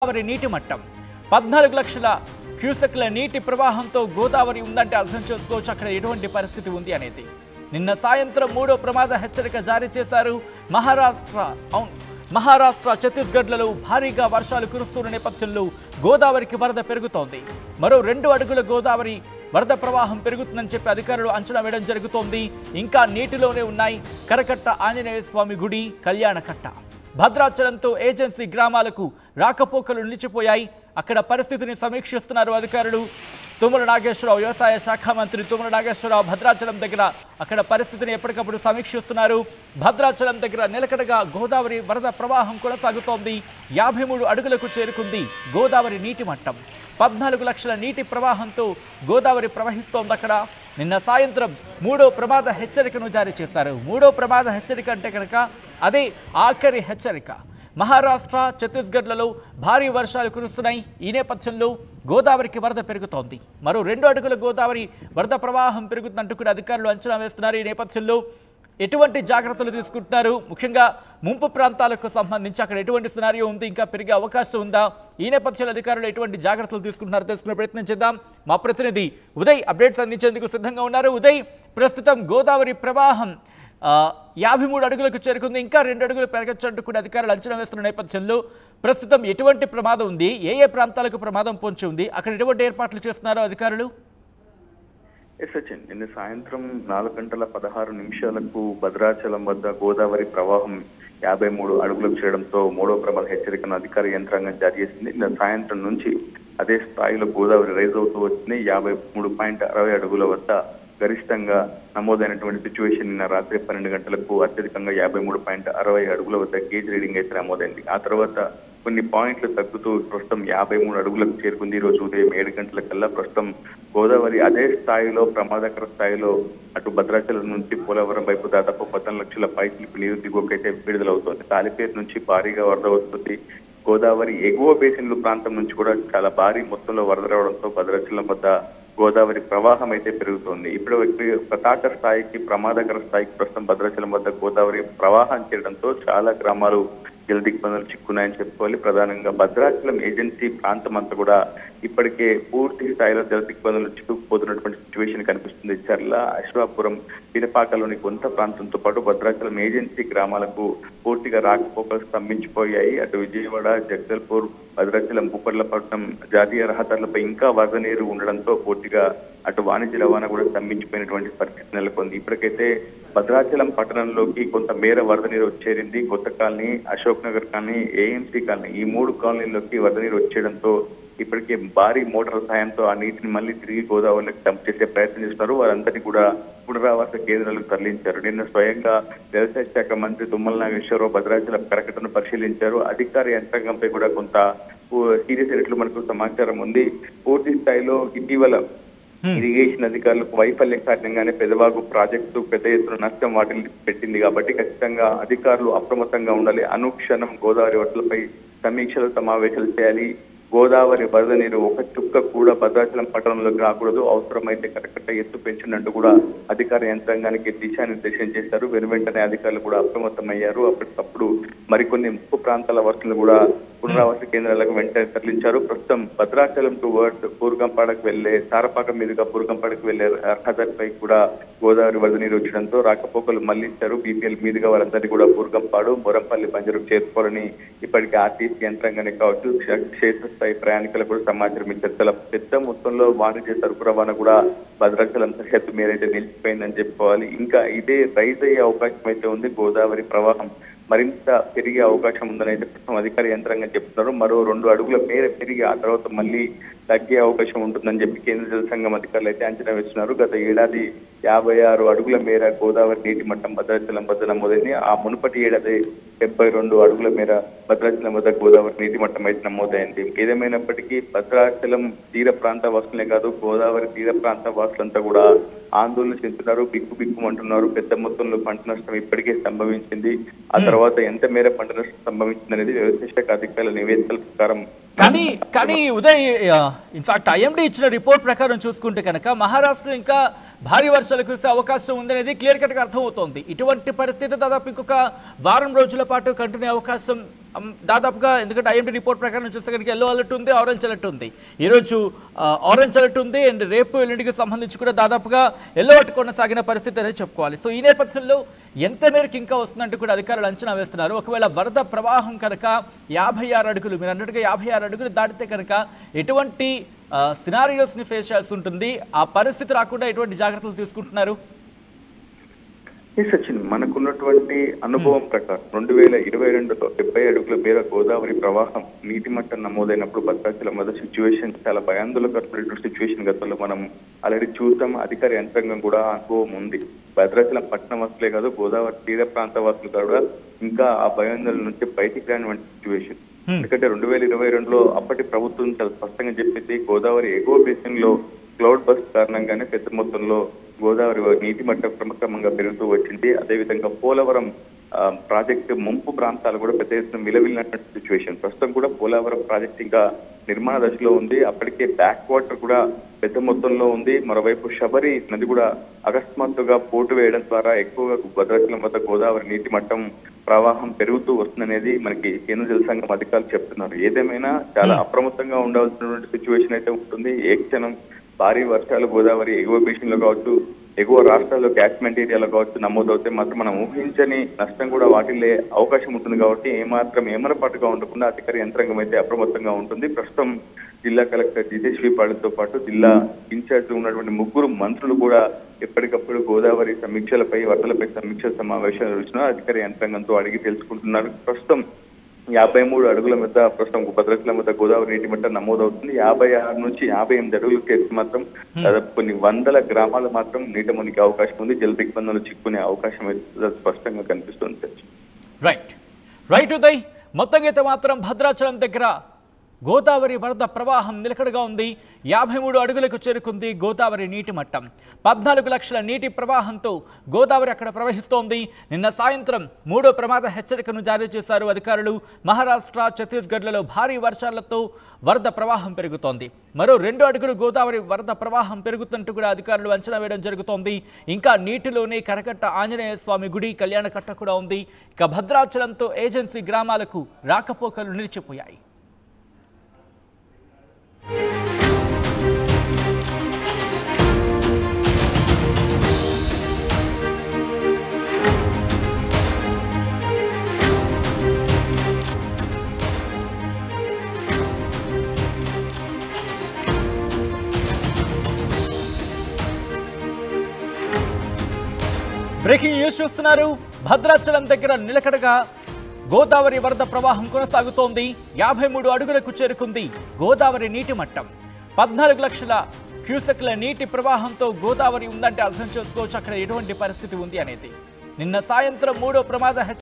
గోదావరి నీటి మట్టం 14 లక్షల క్యూసెక్ల నీటి ప్రవాహంతో గోదావరి ఉందంటే అర్థం చేసుకోవచ్చు అక్కడ ఎటువంటి పరిస్థితి ఉంది అనేది. నిన్న సాయంత్రం మూడో ప్రమాద హెచ్చరిక జారీ చేశారు. మహారాష్ట్ర ఛత్తీస్గఢ్లలో భారీగా వర్షాలు కురుస్తున్న నేపథ్యంలో గోదావరికి వరద పెరుగుతోంది. మరో 2 అడుగుల గోదావరి వరద ప్రవాహం పెరుగుతుందని చెప్పి అధికారులు అంచనా వేయడం జరుగుతోంది. ఇంకా నీటిలోనే ఉన్నాయి కరకట్ట ఆంజనేయ స్వామి గుడి, కళ్యాణకట్ట. భద్రాచలంతో ఏజెన్సీ గ్రామాలకు రాకపోకలు నిలిచిపోయాయి. అక్కడ పరిస్థితిని సమీక్షిస్తున్నారు అధికారులు. తుమ్మల నాగేశ్వరరావు, వ్యవసాయ శాఖ మంత్రి తుమ్మల నాగేశ్వరరావు భద్రాచలం దగ్గర అక్కడ పరిస్థితిని ఎప్పటికప్పుడు సమీక్షిస్తున్నారు. భద్రాచలం దగ్గర నిలకడగా గోదావరి వరద ప్రవాహం కొనసాగుతోంది. 53 అడుగులకు చేరుకుంది గోదావరి నీటి మట్టం. 14 లక్షల నీటి ప్రవాహంతో గోదావరి ప్రవహిస్తోంది అక్కడ. నిన్న సాయంత్రం మూడో ప్రమాద హెచ్చరికను జారీ చేశారు. మూడో ప్రమాద హెచ్చరిక అంటే కనుక అదే ఆఖరి హెచ్చరిక. మహారాష్ట్ర, ఛత్తీస్గఢ్లలో భారీ వర్షాలు కురుస్తున్నాయి. ఈ నేపథ్యంలో గోదావరికి వరద పెరుగుతోంది. మరో 2 అడుగుల గోదావరి వరద ప్రవాహం పెరుగుతుందంటూ కూడా అధికారులు అంచనా వేస్తున్నారు. ఈ నేపథ్యంలో ఎటువంటి జాగ్రత్తలు తీసుకుంటున్నారు, ముఖ్యంగా ముంపు ప్రాంతాలకు సంబంధించి అక్కడ ఎటువంటి సినారియో ఉంది, ఇంకా పెరిగే అవకాశం ఉందా, ఈ నేపథ్యంలో అధికారులు ఎటువంటి జాగ్రత్తలు తీసుకుంటున్నారో తెలుసుకునే ప్రయత్నం చేద్దాం. మా ప్రతినిధి ఉదయ్ అప్డేట్స్ అందించేందుకు సిద్ధంగా ఉన్నారు. ఉదయ్, ప్రస్తుతం గోదావరి ప్రవాహం 53 అడుగులకు చేరుకుంది. ఇంకా 2 అడుగులు పెరగచ్చంటూ కూడా అధికారులు అంచనా వేస్తున్న నేపథ్యంలో ప్రస్తుతం ఎటువంటి ప్రమాదం ఉంది, ఏ ప్రాంతాలకు ప్రమాదం పొంచి ఉంది, అక్కడ ఎటువంటి ఏర్పాట్లు చేస్తున్నారో అధికారులు? సచిన్, నిన్న సాయంత్రం 4:16 భద్రాచలం వద్ద గోదావరి ప్రవాహం 53 అడుగులకు చేయడంతో మూడో ప్రమాద హెచ్చరికను అధికార యంత్రాంగం జారీ చేసింది. నిన్న సాయంత్రం నుంచి అదే స్థాయిలో గోదావరి రైజ్ అవుతూ వచ్చింది. 53.60 అడుగుల వద్ద గరిష్టంగా నమోదైనటువంటి సిచ్యువేషన్ నిన్న రాత్రి 12 గంటలకు అత్యధికంగా 53.60 అడుగుల వద్ద గేజ్ రీడింగ్ అయితే నమోదైంది. ఆ తర్వాత కొన్ని పాయింట్లు తగ్గుతూ ప్రస్తుతం 53 అడుగులకు చేరుకుంది. ఈ రోజు ఉదయం 7 గంటలకల్లా ప్రస్తుతం గోదావరి అదే స్థాయిలో ప్రమాదకర స్థాయిలో అటు భద్రాచలం నుంచి పోలవరం వైపు దాదాపు 14 లక్షల పైపులకు నీరు దిగువకైతే విడుదలవుతోంది. తాలిపేరు నుంచి భారీగా వరద వస్తుంది. గోదావరి ఎగువ బేసిన్లు ప్రాంతం నుంచి కూడా చాలా భారీ మొత్తంలో వరద రావడంతో భద్రాచలం వద్ద గోదావరి ప్రవాహం అయితే పెరుగుతోంది. ఇప్పుడు పతాక స్థాయికి ప్రమాదకర స్థాయికి ప్రస్తుతం భద్రాచలం వద్ద గోదావరి ప్రవాహం చేయడంతో చాలా గ్రామాలు జలదిగ్బంధాలు చిక్కున్నాయని చెప్పుకోవాలి. ప్రధానంగా భద్రాచలం ఏజెన్సీ ప్రాంతం అంతా కూడా ఇప్పటికే పూర్తి స్థాయిలో జలదిగ్బంధాలు చిక్కుకుపోతున్నటువంటి సిచ్యువేషన్ కనిపిస్తుంది. చర్ల, అశ్వాపురం, పినపాకలోని కొంత ప్రాంతంతో పాటు భద్రాచలం ఏజెన్సీ గ్రామాలకు పూర్తిగా రాకపోకలు స్తంభించిపోయాయి. అటు విజయవాడ, జగదల్పూర్, భద్రాచలం, భూపర్లపట్నం జాతీయ రహదారులపై ఇంకా వరద నీరు ఉండడంతో పూర్తిగా అటు వాణిజ్య రవాణా కూడా స్తంభించిపోయినటువంటి పరిస్థితి నెలకొంది. ఇప్పటికైతే భద్రాచలం పట్టణంలోకి కొంత మేర వరద నీరు వచ్చేరింది. కొత్త colony, Ashok Nagar colony, AMC colony ఈ 3 కాలనీల్లోకి వరద నీరు వచ్చేయడంతో ఇప్పటికే భారీ మోటార్ల సాయంతో ఆ నీటిని మళ్ళీ తిరిగి గోదావరిలోకి డంప్ చేసే ప్రయత్నం చేస్తున్నారు. వారందరినీ కూడా పునరావాస కేంద్రాలకు తరలించారు. నిన్న స్వయంగా వ్యవసాయ శాఖ మంత్రి తుమ్మల నాగేశ్వరరావు భద్రాచలం కరకట్టను పరిశీలించారు. అధికార యంత్రాంగంపై కూడా కొంత సీరియస్ అయినట్లు మనకు సమాచారం ఉంది. పూర్తి స్థాయిలో ఇటీవల ఇరిగేషన్ అధికారులకు వైఫల్యం కారణంగానే పెదవాగు ప్రాజెక్టు పెద్ద ఎత్తున నష్టం వాటిని పెట్టింది. కాబట్టి ఖచ్చితంగా అధికారులు అప్రమత్తంగా ఉండాలి. అనుక్షణం గోదావరి వరదలపై సమీక్షలు, సమావేశాలు చేయాలి. గోదావరి వరద నీరు ఒక చుక్క కూడా భద్రాచలం పట్టణంలోకి రాకూడదు. అవసరమైతే కరకట్ట ఎత్తు పెంచినట్టు కూడా అధికార యంత్రాంగానికి దిశానిర్దేశం చేశారు. వెనువెంటనే అధికారులు కూడా అప్రమత్తమయ్యారు. అప్పటికప్పుడు మరికొన్ని ముప్పు ప్రాంతాల వసతులు కూడా పునరావాస కేంద్రాలకు వెంటనే తరలించారు. ప్రస్తుతం భద్రాచలం టు బూర్గంపాడకు వెళ్లే తారపాక మీదుగా బూర్గంపాడకు వెళ్లే రహదారిపై కూడా గోదావరి వరద నీరు వచ్చడంతో రాకపోకలు మళ్లించారు. బీపీఎల్ మీదుగా వారందరినీ కూడా బూర్గంపాడు, మొరంపల్లి బంజరుకు చేరుకోవాలని ఇప్పటికే ఆర్టీసీ యంత్రాంగానే కావచ్చు క్షేత్రస్థాయి ప్రయాణికులకు కూడా సమాచారం ఇచ్చారు. చాలా పెద్ద మొత్తంలో వాణిజ్య సరుకు రవాణా కూడా భద్రాచలం సరిహద్దు మేరైతే నిలిచిపోయిందని చెప్పుకోవాలి. ఇంకా ఇదే రైజ్ అయ్యే అవకాశం అయితే ఉంది. గోదావరి ప్రవాహం మరింత పెరిగే అవకాశం ఉందని అయితే ప్రస్తుతం అధికార యంత్రాంగం చెప్తున్నారు. మరో 2 అడుగుల మేర పెరిగి ఆ తర్వాత మళ్ళీ తగ్గే అవకాశం ఉంటుందని చెప్పి కేంద్ర జల సంఘం అధికారులు అయితే అంచనా వేస్తున్నారు. గత ఏడాది 56 అడుగుల మేర గోదావరి నీటి మట్టం భద్రాచలం వద్ద నమోదైంది. ఆ మునుపటి ఏడాది 72 అడుగుల మేర భద్రాచలం వద్ద గోదావరి నీటి మట్టం అయితే నమోదైంది. ఏదేమైనప్పటికీ భద్రాచలం తీర ప్రాంత వాసులే కాదు, గోదావరి తీర ప్రాంత వాసులంతా కూడా ఆందోళన చెందుతున్నారు, బిక్కుమంటున్నారు. పెద్ద మొత్తంలో పంట నష్టం ఇప్పటికే సంభవించింది. ఆ తర్వాత ఎంత మేర పంట నష్టం సంభవించింది అనేది వ్యవసాయ శాఖ అధికారుల నివేదికల ప్రకారం కానీ ఉదయ్, ఇన్ఫాక్ట్ ఐఎండీ ఇచ్చిన రిపోర్ట్ ప్రకారం చూసుకుంటే కనుక మహారాష్ట్ర ఇంకా భారీ వర్షాలు కురిసే అవకాశం ఉందనేది క్లియర్ కట్గా అర్థమవుతోంది. ఇటువంటి పరిస్థితి దాదాపు ఇంకొక వారం రోజుల పాటు కంటిన్యూ అవకాశం దాదాపుగా ఎందుకంటే ఐఎండీ రిపోర్ట్ ప్రకారం చూస్తే కనుక ఎల్లో అలర్ట్ ఉంది, ఆరెంజ్ అలర్ట్ ఉంది. ఈరోజు ఆరెంజ్ అలర్ట్ ఉంది అండ్ రేపు ఎల్లుండికి సంబంధించి కూడా దాదాపుగా ఎల్లో అలర్ట్ కొనసాగిన పరిస్థితి అనేది చెప్పుకోవాలి. సో ఈ నేపథ్యంలో ఎంత మేరకు ఇంకా వస్తుందంటూ కూడా అధికారులు అంచనా వేస్తున్నారు. ఒకవేళ వరద ప్రవాహం కనుక 56 అడుగులు, మీరు అన్నట్టుగా 56 అడుగులు దాటితే కనుక ఎటువంటి సినారియోస్ని ఫేస్ చేయాల్సి ఉంటుంది, ఆ పరిస్థితి రాకుండా ఎటువంటి జాగ్రత్తలు తీసుకుంటున్నారు? సచిన్, మనకున్నటువంటి అనుభవం ప్రకారం 2022లో 70 అడుగుల మేర గోదావరి ప్రవాహం నీటి మట్టం నమోదైనప్పుడు భద్రాచలం వద్ద సిచ్యువేషన్ చాలా భయాందోళనకరమైనటువంటి సిచ్యువేషన్ గతంలో మనం ఆల్రెడీ చూసాం. అధికార యంత్రాంగం కూడా అనుభవం ఉంది. భద్రాచలం పట్టణ వాసులే కాదు, గోదావరి తీర ప్రాంత వాసులు కూడా ఇంకా ఆ భయాందోళన నుంచి బయటికి రానివంటి సిచ్యువేషన్. ఎందుకంటే 2022లో అప్పటి ప్రభుత్వం చాలా స్పష్టంగా చెప్పింది, గోదావరి ఎగువ బేసిన్ లో క్లౌడ్ బస్ట్ కారణంగానే పెద్ద మొత్తంలో గోదావరి నీటి మట్టం క్రమక్రమంగా పెరుగుతూ వచ్చింది. అదేవిధంగా పోలవరం ప్రాజెక్టు ముంపు ప్రాంతాలు కూడా పెద్ద ఎత్తున విలవిల్లినటువంటి సిచ్యువేషన్. ప్రస్తుతం కూడా పోలవరం ప్రాజెక్ట్ ఇంకా నిర్మాణ దశలో ఉంది. అప్పటికే బ్యాక్ వాటర్ కూడా పెద్ద మొత్తంలో ఉంది. మరోవైపు శబరి నది కూడా అకస్మాత్తుగా పోటు వేయడం ద్వారా ఎక్కువగా భద్రాచలం వద్ద గోదావరి నీటి మట్టం ప్రవాహం పెరుగుతూ వస్తుందనేది మనకి కేంద్ర జల సంఘం అధికారులు చెప్తున్నారు. ఏదేమైనా చాలా అప్రమత్తంగా ఉండాల్సినటువంటి సిచ్యువేషన్ అయితే ఉంటుంది. ఏ క్షణం భారీ వర్షాలు గోదావరి ఎగువ బేసిన్లో కావచ్చు, ఎగువ రాష్ట్రాల్లో క్యాచ్మెంట్ ఏరియాలో కావచ్చు నమోదవుతే మాత్రం మనం ఊహించని నష్టం కూడా వాటిల్లే అవకాశం ఉంటుంది. కాబట్టి ఏమాత్రం ఏమరపాటుగా ఉండకుండా అధికార యంత్రాంగం అయితే అప్రమత్తంగా ఉంటుంది. ప్రస్తుతం జిల్లా కలెక్టర్ జితేష్ పాటిల్తో పాటు జిల్లా ఇన్ఛార్జ్ ఉన్నటువంటి 3 మంత్రులు కూడా ఎప్పటికప్పుడు గోదావరి సమీక్షలపై, వరదలపై సమీక్ష సమావేశాలు నిర్వహిస్తున్నారు. అధికార యంత్రాంగంతో అడిగి తెలుసుకుంటున్నారు. ప్రస్తుతం 53 అడుగుల వద్ద ప్రస్తుతం భద్రాచలం వద్ద గోదావరి నీటి మట్టం నమోదవుతుంది. 56 నుంచి 58 అడుగులు చేసి మాత్రం దాదాపు కొన్ని వందల గ్రామాలు మాత్రం నీట మునిగే అవకాశం ఉంది. జల దిగ్బంధంలో చిక్కునే అవకాశం అయితే స్పష్టంగా కనిపిస్తుంది. రైట్ ఉదయ్, మొత్తంగా అయితే మాత్రం భద్రాచలం దగ్గర గోదావరి వరద ప్రవాహం నిలకడగా ఉంది. 53 అడుగులకు చేరుకుంది గోదావరి నీటి మట్టం. 14 లక్షల నీటి ప్రవాహంతో గోదావరి అక్కడ ప్రవహిస్తోంది. నిన్న సాయంత్రం 3వ ప్రమాద హెచ్చరికను జారీ చేశారు అధికారులు. మహారాష్ట్ర, ఛత్తీస్గఢ్లలో భారీ వర్షాలతో వరద ప్రవాహం పెరుగుతోంది. మరో 2 అడుగులు గోదావరి వరద ప్రవాహం పెరుగుతుంటూ కూడా అధికారులు అంచనా వేయడం జరుగుతోంది. ఇంకా నీటిలోనే కరకట్ట ఆంజనేయ స్వామి గుడి, కళ్యాణకట్ట కూడా ఉంది. ఇక భద్రాచలంతో ఏజెన్సీ గ్రామాలకు రాకపోకలు నిలిచిపోయాయి. బ్రేకింగ్ న్యూస్ చూస్తున్నారు. భద్రాచలం దగ్గర నిలకడగా గోదావరి వరద ప్రవాహం కొనసాగుతోంది. 53 అడుగులకు చేరుకుంది గోదావరి నీటి మట్టం. 14 లక్షల క్యూసెక్ల నీటి ప్రవాహంతో గోదావరి ఉందంటే అర్థం చేసుకోవచ్చు అక్కడ ఎటువంటి పరిస్థితి ఉంది అనేది. నిన్న సాయంత్రం 3వ ప్రమాద